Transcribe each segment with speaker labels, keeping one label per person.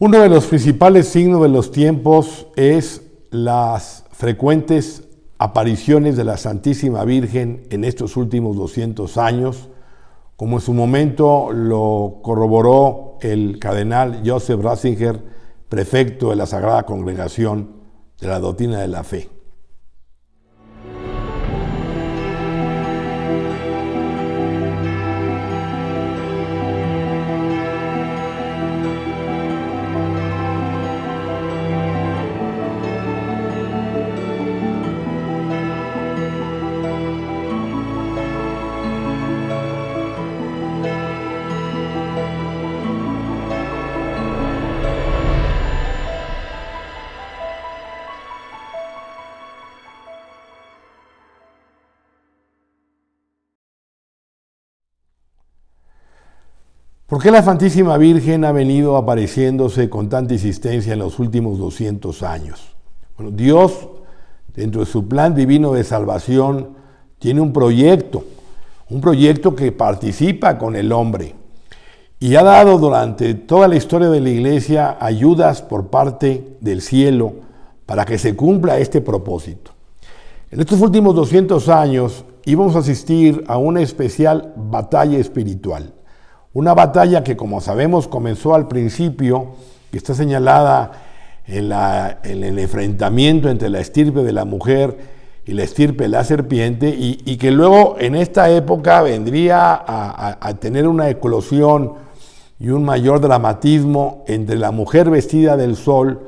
Speaker 1: Uno de los principales signos de los tiempos es las frecuentes apariciones de la Santísima Virgen en estos últimos 200 años, como en su momento lo corroboró el cardenal Joseph Ratzinger, prefecto de la Sagrada Congregación de la Doctrina de la Fe. ¿Por qué la Santísima Virgen ha venido apareciéndose con tanta insistencia en los últimos 200 años? Bueno, Dios, dentro de su plan divino de salvación, tiene un proyecto que participa con el hombre y ha dado durante toda la historia de la Iglesia ayudas por parte del cielo para que se cumpla este propósito. En estos últimos 200 años íbamos a asistir a una especial batalla espiritual. Una batalla que, como sabemos, comenzó al principio, que está señalada en el enfrentamiento entre la estirpe de la mujer y la estirpe de la serpiente, y que luego en esta época vendría a tener una eclosión y un mayor dramatismo entre la mujer vestida del sol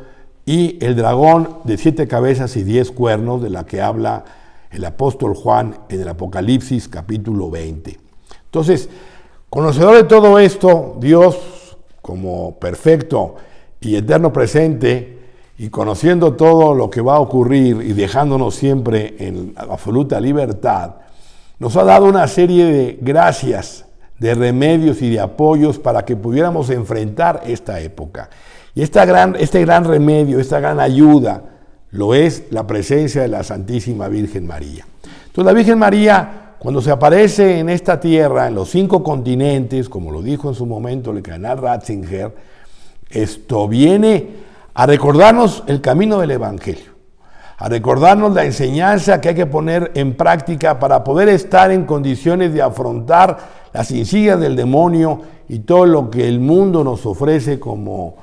Speaker 1: y el dragón de 7 cabezas y 10 cuernos, de la que habla el apóstol Juan en el Apocalipsis capítulo 20. Entonces, conocedor de todo esto, Dios, como perfecto y eterno presente, y conociendo todo lo que va a ocurrir y dejándonos siempre en absoluta libertad, nos ha dado una serie de gracias, de remedios y de apoyos para que pudiéramos enfrentar esta época. Y este gran remedio, esta gran ayuda, lo es la presencia de la Santísima Virgen María. Entonces la Virgen María, cuando se aparece en esta tierra, en los 5 continentes, como lo dijo en su momento el cardenal Ratzinger, esto viene a recordarnos el camino del Evangelio, a recordarnos la enseñanza que hay que poner en práctica para poder estar en condiciones de afrontar las insidias del demonio y todo lo que el mundo nos ofrece como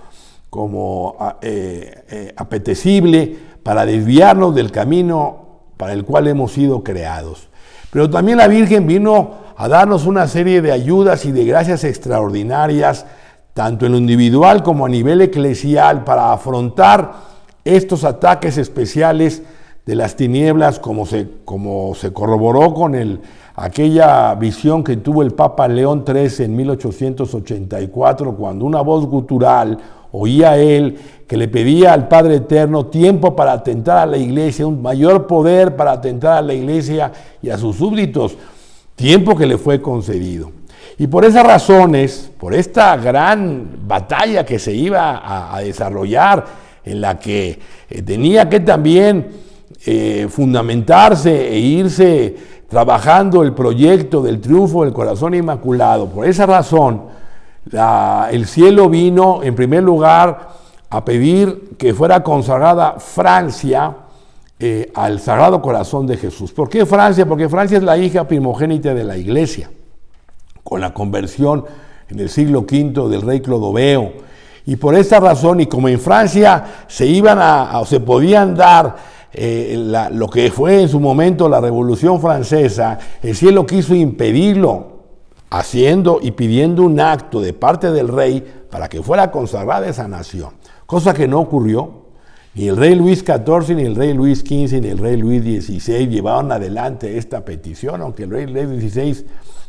Speaker 1: apetecible para desviarnos del camino para el cual hemos sido creados. Pero también la Virgen vino a darnos una serie de ayudas y de gracias extraordinarias, tanto en lo individual como a nivel eclesial, para afrontar estos ataques especiales de las tinieblas, como se corroboró con aquella visión que tuvo el Papa León XIII en 1884, cuando una voz gutural oía a él que le pedía al Padre Eterno tiempo para atentar a la Iglesia, un mayor poder para atentar a la Iglesia y a sus súbditos, tiempo que le fue concedido. Y por esas razones, por esta gran batalla que se iba a desarrollar, en la que tenía que también fundamentarse e irse trabajando el proyecto del triunfo del corazón inmaculado, por esa razón, el cielo vino en primer lugar a pedir que fuera consagrada Francia al Sagrado Corazón de Jesús. ¿Por qué Francia? Porque Francia es la hija primogénita de la Iglesia, con la conversión en el siglo V del rey Clodoveo. Y por esta razón, y como en Francia se podían dar lo que fue en su momento la Revolución Francesa, el cielo quiso impedirlo, haciendo y pidiendo un acto de parte del rey para que fuera consagrada esa nación, cosa que no ocurrió. Ni el rey Luis XIV, ni el rey Luis XV, ni el rey Luis XVI llevaron adelante esta petición, aunque el rey Luis XVI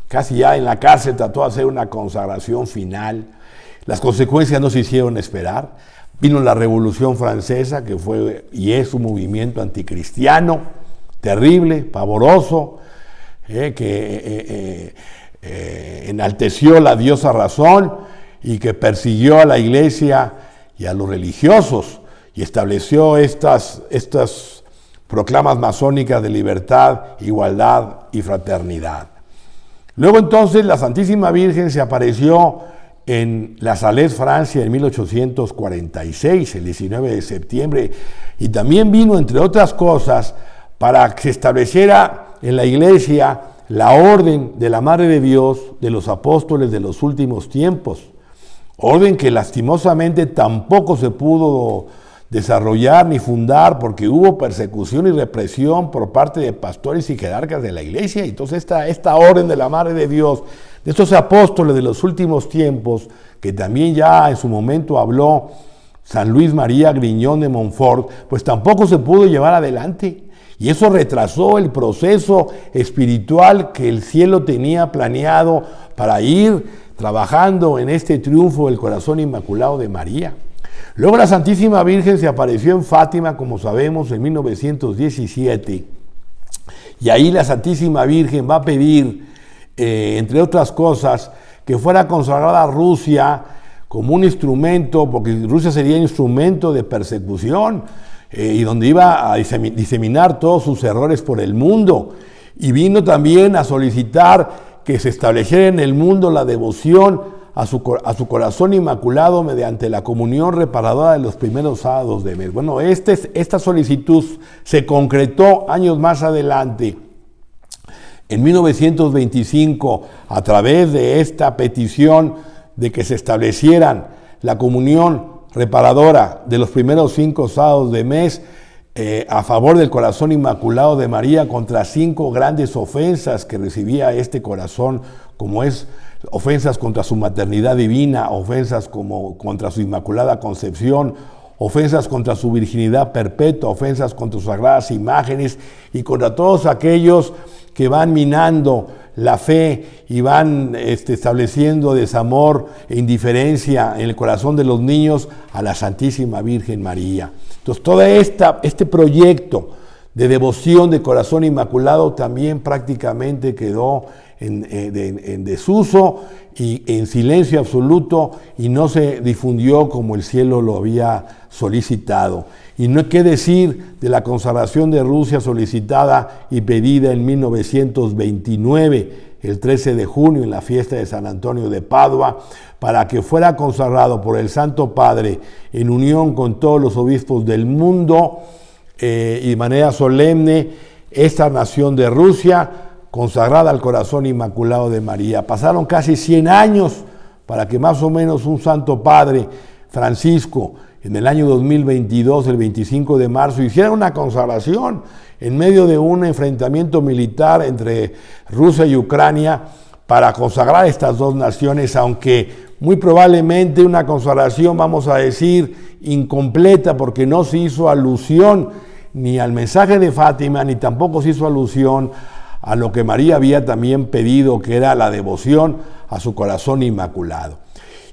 Speaker 1: casi ya en la cárcel trató de hacer una consagración final. Las consecuencias no se hicieron esperar. Vino la Revolución Francesa, que fue y es un movimiento anticristiano, terrible, pavoroso, que enalteció la diosa razón y que persiguió a la Iglesia y a los religiosos y estableció estas proclamas masónicas de libertad, igualdad y fraternidad. Luego entonces la Santísima Virgen se apareció en La Salette, Francia, en 1846, el 19 de septiembre, y también vino, entre otras cosas, para que se estableciera en la iglesia la orden de la Madre de Dios, de los apóstoles de los últimos tiempos, orden que lastimosamente tampoco se pudo desarrollar ni fundar porque hubo persecución y represión por parte de pastores y jerarcas de la iglesia. Entonces esta orden de la Madre de Dios, de estos apóstoles de los últimos tiempos, que también ya en su momento habló San Luis María Griñón de Montfort, pues tampoco se pudo llevar adelante. Y eso retrasó el proceso espiritual que el cielo tenía planeado para ir trabajando en este triunfo del corazón inmaculado de María. Luego la Santísima Virgen se apareció en Fátima, como sabemos, en 1917. Y ahí la Santísima Virgen va a pedir, entre otras cosas, que fuera consagrada a Rusia como un instrumento, porque Rusia sería instrumento de persecución, y donde iba a diseminar todos sus errores por el mundo. Y vino también a solicitar que se estableciera en el mundo la devoción a su corazón inmaculado mediante la comunión reparadora de los primeros sábados de mes. Bueno, esta solicitud se concretó años más adelante. En 1925, a través de esta petición de que se establecieran la comunión reparadora de los primeros 5 sábados de mes, a favor del corazón inmaculado de María, contra 5 grandes ofensas que recibía este corazón, como es ofensas contra su maternidad divina, ofensas como contra su inmaculada concepción, ofensas contra su virginidad perpetua, ofensas contra sus sagradas imágenes y contra todos aquellos que van minando la fe y van estableciendo desamor e indiferencia en el corazón de los niños a la Santísima Virgen María. Entonces, todo este proyecto de devoción de corazón inmaculado también prácticamente quedó en desuso y en silencio absoluto, y no se difundió como el cielo lo había solicitado. Y no hay que decir de la consagración de Rusia solicitada y pedida en 1929, el 13 de junio, en la fiesta de San Antonio de Padua, para que fuera consagrado por el Santo Padre en unión con todos los obispos del mundo y de manera solemne esta nación de Rusia, consagrada al corazón inmaculado de María. Pasaron casi 100 años para que más o menos un Santo Padre, Francisco, en el año 2022, el 25 de marzo, hiciera una consagración en medio de un enfrentamiento militar entre Rusia y Ucrania para consagrar estas dos naciones, aunque muy probablemente una consagración, vamos a decir, incompleta, porque no se hizo alusión ni al mensaje de Fátima, ni tampoco se hizo alusión a lo que María había también pedido, que era la devoción a su corazón inmaculado.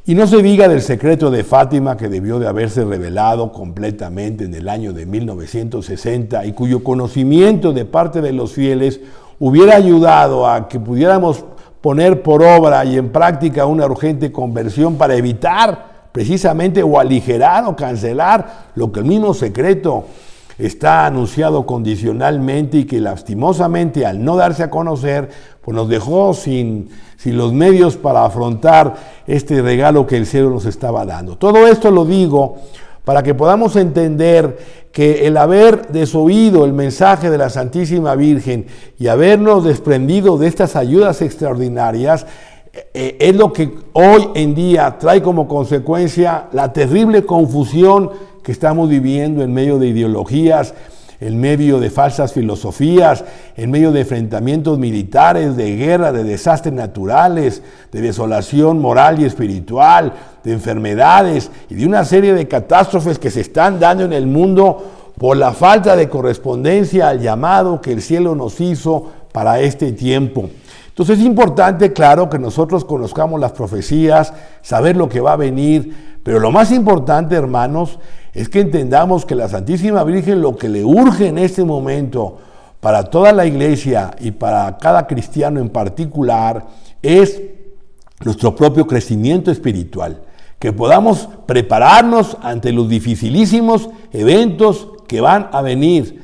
Speaker 1: Y no se diga del secreto de Fátima, que debió de haberse revelado completamente en el año de 1960 y cuyo conocimiento de parte de los fieles hubiera ayudado a que pudiéramos poner por obra y en práctica una urgente conversión para evitar precisamente o aligerar o cancelar lo que el mismo secreto está anunciado condicionalmente y que lastimosamente al no darse a conocer, pues nos dejó sin los medios para afrontar este regalo que el cielo nos estaba dando. Todo esto lo digo para que podamos entender que el haber desoído el mensaje de la Santísima Virgen y habernos desprendido de estas ayudas extraordinarias es lo que hoy en día trae como consecuencia la terrible confusión que estamos viviendo en medio de ideologías, en medio de falsas filosofías, en medio de enfrentamientos militares, de guerra, de desastres naturales, de desolación moral y espiritual, de enfermedades y de una serie de catástrofes que se están dando en el mundo por la falta de correspondencia al llamado que el cielo nos hizo para este tiempo. Entonces es importante, claro, que nosotros conozcamos las profecías, saber lo que va a venir, pero lo más importante, hermanos, es que entendamos que la Santísima Virgen lo que le urge en este momento para toda la iglesia y para cada cristiano en particular es nuestro propio crecimiento espiritual, que podamos prepararnos ante los dificilísimos eventos que van a venir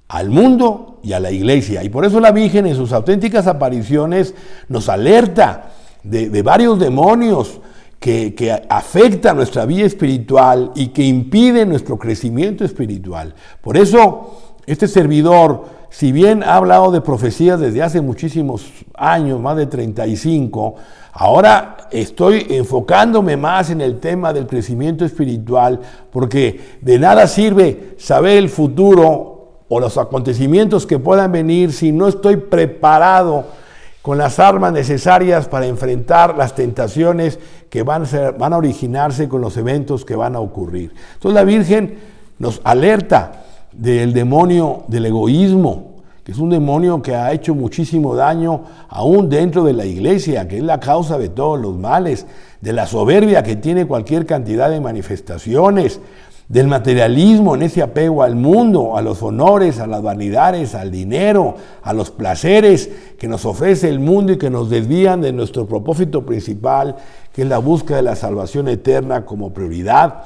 Speaker 1: al mundo y a la iglesia. Y por eso la Virgen en sus auténticas apariciones nos alerta de varios demonios que afecta nuestra vida espiritual y que impide nuestro crecimiento espiritual. Por eso, este servidor, si bien ha hablado de profecías desde hace muchísimos años, más de 35, ahora estoy enfocándome más en el tema del crecimiento espiritual, porque de nada sirve saber el futuro o los acontecimientos que puedan venir si no estoy preparado con las armas necesarias para enfrentar las tentaciones que van a originarse con los eventos que van a ocurrir. Entonces la Virgen nos alerta del demonio del egoísmo, que es un demonio que ha hecho muchísimo daño aún dentro de la iglesia, que es la causa de todos los males, de la soberbia que tiene cualquier cantidad de manifestaciones, del materialismo en ese apego al mundo, a los honores, a las vanidades, al dinero, a los placeres que nos ofrece el mundo y que nos desvían de nuestro propósito principal, que es la búsqueda de la salvación eterna como prioridad,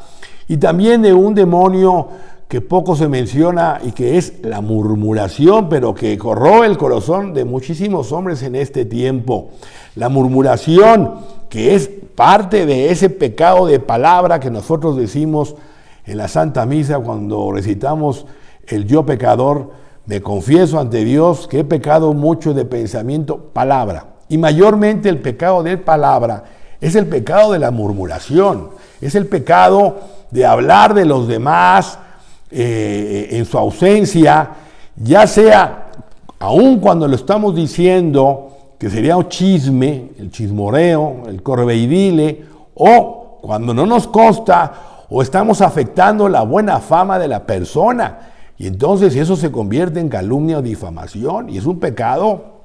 Speaker 1: y también de un demonio que poco se menciona y que es la murmuración, pero que corroe el corazón de muchísimos hombres en este tiempo. La murmuración, que es parte de ese pecado de palabra que nosotros decimos en la Santa Misa cuando recitamos el yo pecador, me confieso ante Dios que he pecado mucho de pensamiento, palabra. Y mayormente el pecado de palabra es el pecado de la murmuración, es el pecado de hablar de los demás en su ausencia, ya sea, aun cuando lo estamos diciendo, que sería un chisme, el chismoreo, el correveidile, o cuando no nos consta, o estamos afectando la buena fama de la persona, y entonces eso se convierte en calumnia o difamación, y es un pecado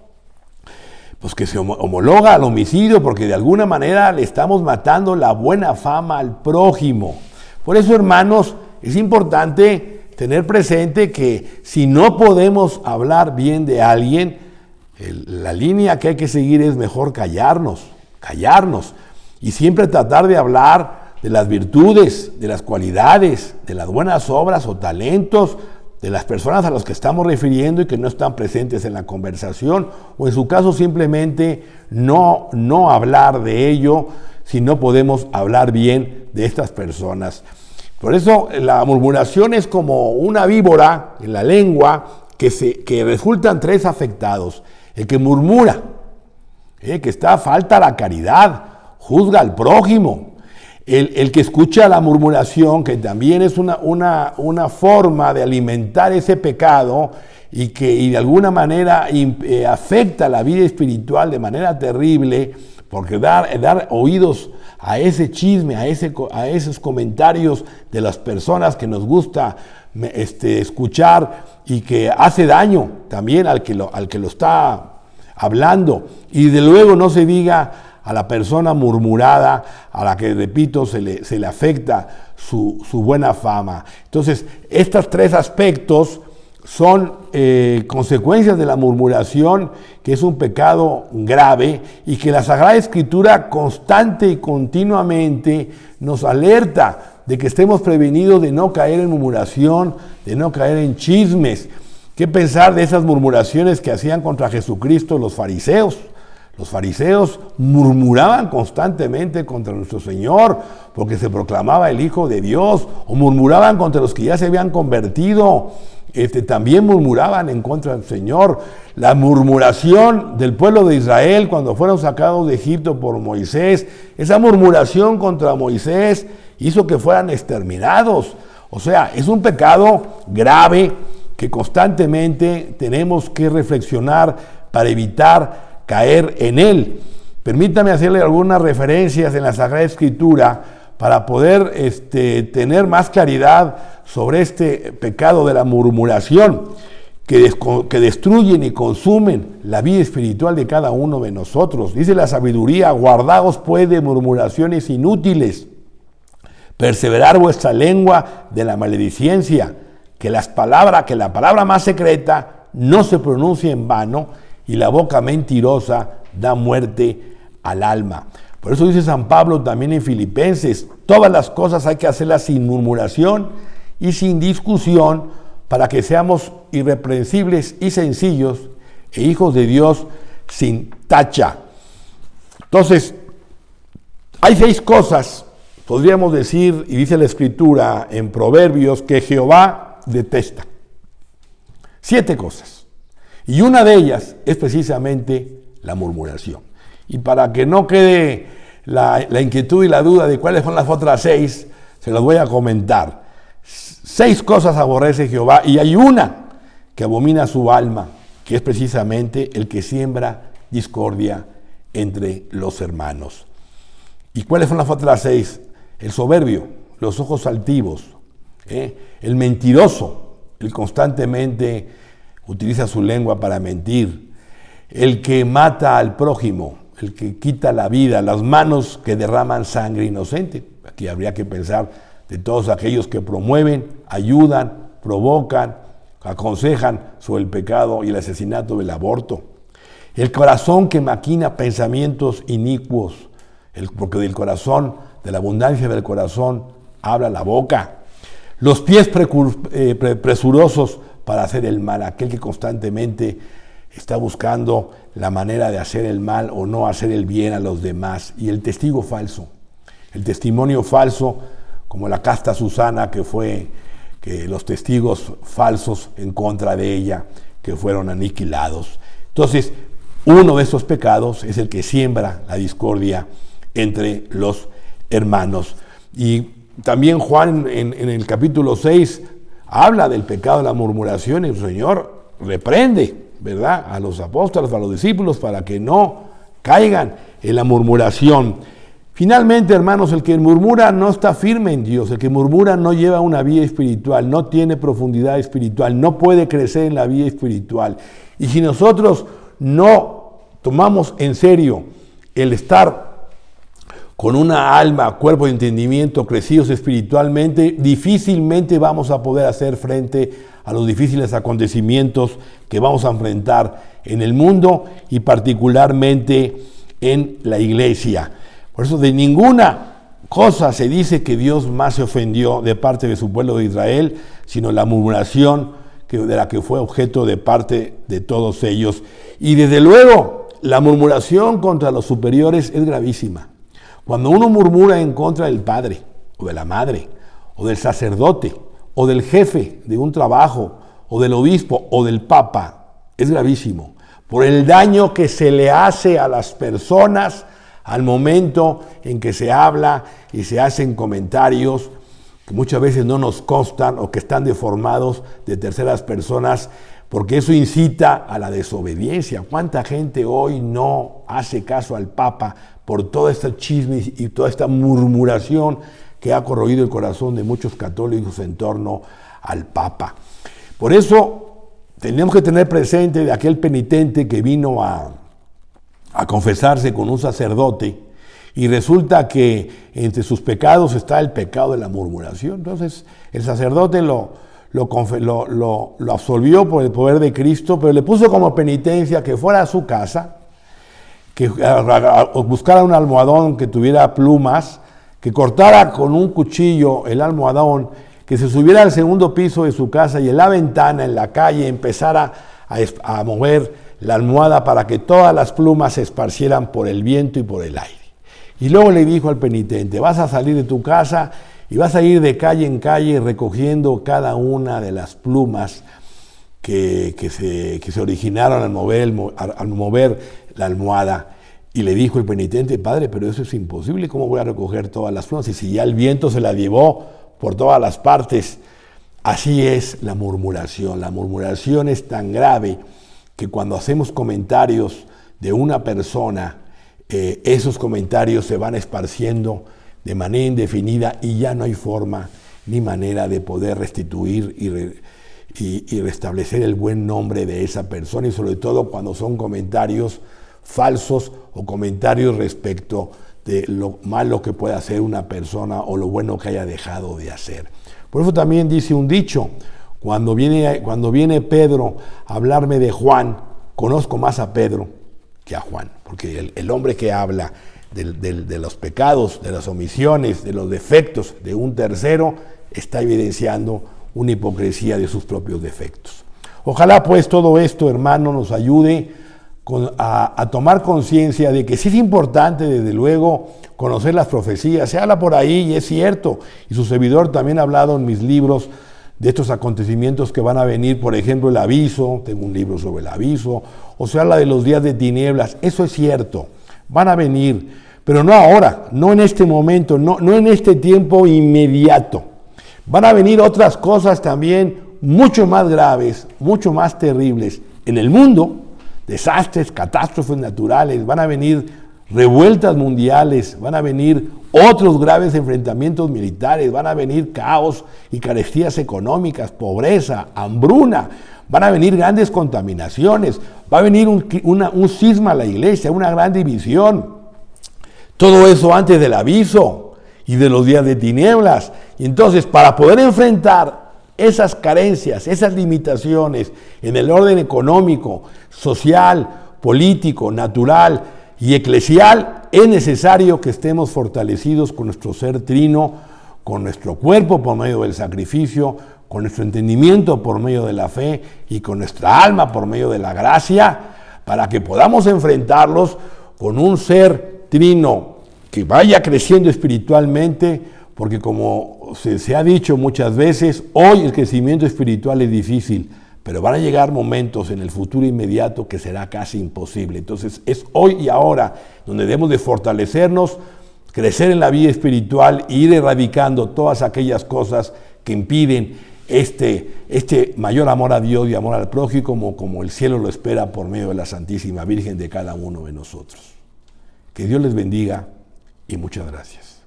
Speaker 1: pues que se homologa al homicidio, porque de alguna manera le estamos matando la buena fama al prójimo. Por eso, hermanos, es importante tener presente que si no podemos hablar bien de alguien, la línea que hay que seguir es mejor callarnos, y siempre tratar de hablar de las virtudes, de las cualidades, de las buenas obras o talentos de las personas a las que estamos refiriendo y que no están presentes en la conversación, o en su caso simplemente no hablar de ello si no podemos hablar bien de estas personas. Por eso la murmuración es como una víbora en la lengua que resultan tres afectados. El que murmura, que falta la caridad, juzga al prójimo. El que escucha la murmuración, que también es una forma de alimentar ese pecado y de alguna manera afecta la vida espiritual de manera terrible, porque dar oídos a ese chisme, a esos comentarios de las personas que nos gusta escuchar y que hace daño también al que lo está hablando. Y de luego no se diga a la persona murmurada, a la que, repito, se le afecta su buena fama. Entonces, estos tres aspectos son consecuencias de la murmuración, que es un pecado grave y que la Sagrada Escritura constante y continuamente nos alerta de que estemos prevenidos de no caer en murmuración, de no caer en chismes. ¿Qué pensar de esas murmuraciones que hacían contra Jesucristo los fariseos? Los fariseos murmuraban constantemente contra nuestro Señor porque se proclamaba el Hijo de Dios, o murmuraban contra los que ya se habían convertido, también murmuraban en contra del Señor. La murmuración del pueblo de Israel cuando fueron sacados de Egipto por Moisés, esa murmuración contra Moisés hizo que fueran exterminados. O sea, es un pecado grave que constantemente tenemos que reflexionar para evitar caer en él. Permítame hacerle algunas referencias en la Sagrada Escritura para poder tener más claridad sobre este pecado de la murmuración que destruyen y consumen la vida espiritual de cada uno de nosotros. Dice la sabiduría: guardaos pues de murmuraciones inútiles, perseverar vuestra lengua de la maledicencia, que la palabra más secreta no se pronuncia en vano, y la boca mentirosa da muerte al alma. Por eso dice San Pablo también en Filipenses: todas las cosas hay que hacerlas sin murmuración y sin discusión, para que seamos irreprensibles y sencillos e hijos de Dios sin tacha. Entonces, Hay 6 cosas, podríamos decir, y dice la Escritura en Proverbios, que Jehová detesta. 7 cosas. Y una de ellas es precisamente la murmuración. Y para que no quede la inquietud y la duda de cuáles son las otras 6, se las voy a comentar. 6 cosas aborrece Jehová, y hay una que abomina su alma, que es precisamente el que siembra discordia entre los hermanos. ¿Y cuáles son las otras 6? El soberbio, los ojos altivos, el mentiroso, el constantemente utiliza su lengua para mentir, el que mata al prójimo, el que quita la vida, las manos que derraman sangre inocente. Aquí habría que pensar de todos aquellos que promueven, ayudan, provocan, aconsejan sobre el pecado y el asesinato del aborto. El corazón que maquina pensamientos inicuos, porque del corazón, de la abundancia del corazón, habla la boca. Los pies presurosos para hacer el mal, aquel que constantemente está buscando la manera de hacer el mal o no hacer el bien a los demás. Y el testigo falso, el testimonio falso, como la casta Susana, que los testigos falsos en contra de ella, que fueron aniquilados. Entonces, uno de esos pecados es el que siembra la discordia entre los hermanos. Y también Juan en el capítulo 6 habla del pecado de la murmuración, y el Señor reprende, ¿verdad?, a los apóstoles, a los discípulos, para que no caigan en la murmuración. Finalmente, hermanos, el que murmura no está firme en Dios, el que murmura no lleva una vida espiritual, no tiene profundidad espiritual, no puede crecer en la vida espiritual. Y si nosotros no tomamos en serio el estar con una alma, cuerpo y entendimiento crecidos espiritualmente, difícilmente vamos a poder hacer frente a los difíciles acontecimientos que vamos a enfrentar en el mundo y particularmente en la iglesia. Por eso de ninguna cosa se dice que Dios más se ofendió de parte de su pueblo de Israel, sino la murmuración de la que fue objeto de parte de todos ellos. Y desde luego, la murmuración contra los superiores es gravísima. Cuando uno murmura en contra del padre, o de la madre, o del sacerdote, o del jefe de un trabajo, o del obispo, o del papa, es gravísimo. Por el daño que se le hace a las personas al momento en que se habla y se hacen comentarios que muchas veces no nos constan o que están deformados de terceras personas, porque eso incita a la desobediencia. ¿Cuánta gente hoy no hace caso al Papa por todo este chisme y toda esta murmuración que ha corroído el corazón de muchos católicos en torno al Papa? Por eso tenemos que tener presente de aquel penitente que vino a confesarse con un sacerdote, y resulta que entre sus pecados está el pecado de la murmuración. Entonces el sacerdote lo absolvió por el poder de Cristo, pero le puso como penitencia que fuera a su casa, que buscara un almohadón que tuviera plumas, que cortara con un cuchillo el almohadón, que se subiera al segundo piso de su casa y en la ventana, en la calle, empezara a mover la almohada para que todas las plumas se esparcieran por el viento y por el aire. Y luego le dijo al penitente: vas a salir de tu casa y vas a ir de calle en calle recogiendo cada una de las plumas que se originaron al mover la almohada. Y le dijo el penitente: padre, pero eso es imposible, ¿cómo voy a recoger todas las plumas? Y si ya el viento se las llevó por todas las partes. Así es la murmuración. La murmuración es tan grave que cuando hacemos comentarios de una persona, esos comentarios se van esparciendo de manera indefinida y ya no hay forma ni manera de poder restituir y restablecer el buen nombre de esa persona, y sobre todo cuando son comentarios falsos o comentarios respecto de lo malo que puede hacer una persona o lo bueno que haya dejado de hacer. Por eso también dice un dicho: cuando viene Pedro a hablarme de Juan, conozco más a Pedro que a Juan, porque el hombre que habla de los pecados, de las omisiones, de los defectos de un tercero, está evidenciando una hipocresía de sus propios defectos. Ojalá pues todo esto, hermano, nos ayude a tomar conciencia de que sí es importante, desde luego, conocer las profecías. Se habla por ahí y es cierto, y su servidor también ha hablado en mis libros de estos acontecimientos que van a venir, por ejemplo, el aviso, tengo un libro sobre el aviso, o se habla de los días de tinieblas, eso es cierto, van a venir, pero no ahora, no en este momento, no en este tiempo inmediato. Van a venir otras cosas también mucho más graves, mucho más terribles en el mundo, desastres, catástrofes naturales, van a venir revueltas mundiales, van a venir otros graves enfrentamientos militares, van a venir caos y carestías económicas, pobreza, hambruna, van a venir grandes contaminaciones, va a venir un cisma a la iglesia, una gran división. Todo eso antes del aviso y de los días de tinieblas. Y entonces, para poder enfrentar esas carencias, esas limitaciones en el orden económico, social, político, natural y eclesial, es necesario que estemos fortalecidos con nuestro ser trino, con nuestro cuerpo por medio del sacrificio, con nuestro entendimiento por medio de la fe y con nuestra alma por medio de la gracia, para que podamos enfrentarlos con un ser trino que vaya creciendo espiritualmente, porque como se ha dicho muchas veces, hoy el crecimiento espiritual es difícil, pero van a llegar momentos en el futuro inmediato que será casi imposible. Entonces es hoy y ahora donde debemos de fortalecernos, crecer en la vida espiritual e ir erradicando todas aquellas cosas que impiden este mayor amor a Dios y amor al prójimo, como el cielo lo espera por medio de la Santísima Virgen de cada uno de nosotros. Que Dios les bendiga y muchas gracias.